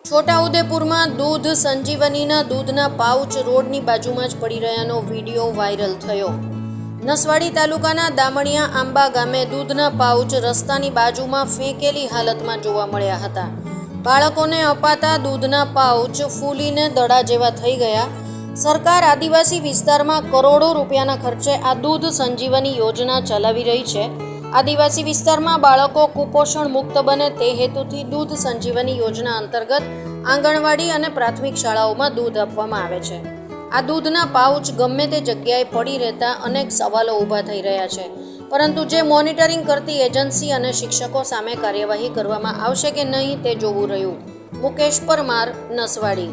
છોટાઉદેપુરમાં દૂધ સંજીવનીના દૂધના પાઉચ રોડની બાજુમાં જ પડી રહ્યાનો વિડીયો વાયરલ થયો. નસવાડી તાલુકાના દામણિયા આંબા ગામે દૂધના પાઉચ રસ્તાની બાજુમાં ફેંકેલી હાલતમાં જોવા મળ્યા હતા. બાળકોને અપાતા દૂધના પાઉચ ફૂલીને દડા જેવા થઈ ગયા. સરકાર આદિવાસી વિસ્તારમાં કરોડો રૂપિયાના ખર્ચે આ દૂધ સંજીવની યોજના ચલાવી રહી છે. આદિવાસી વિસ્તારમાં બાળકો કુપોષણ મુક્ત બને તે હેતુથી દૂધ સંજીવની યોજના અંતર્ગત આંગણવાડી અને પ્રાથમિક શાળાઓમાં દૂધ આપવામાં આવે છે. આ દૂધના પાઉચ ગમે તે જગ્યાએ પડી રહેતા અનેક સવાલો ઊભા થઈ રહ્યા છે. પરંતુ જે મોનિટરિંગ કરતી એજન્સી અને શિક્ષકો સામે કાર્યવાહી કરવામાં આવશે કે નહીં તે જોવું રહ્યું. મુકેશ પરમાર, નસવાડી.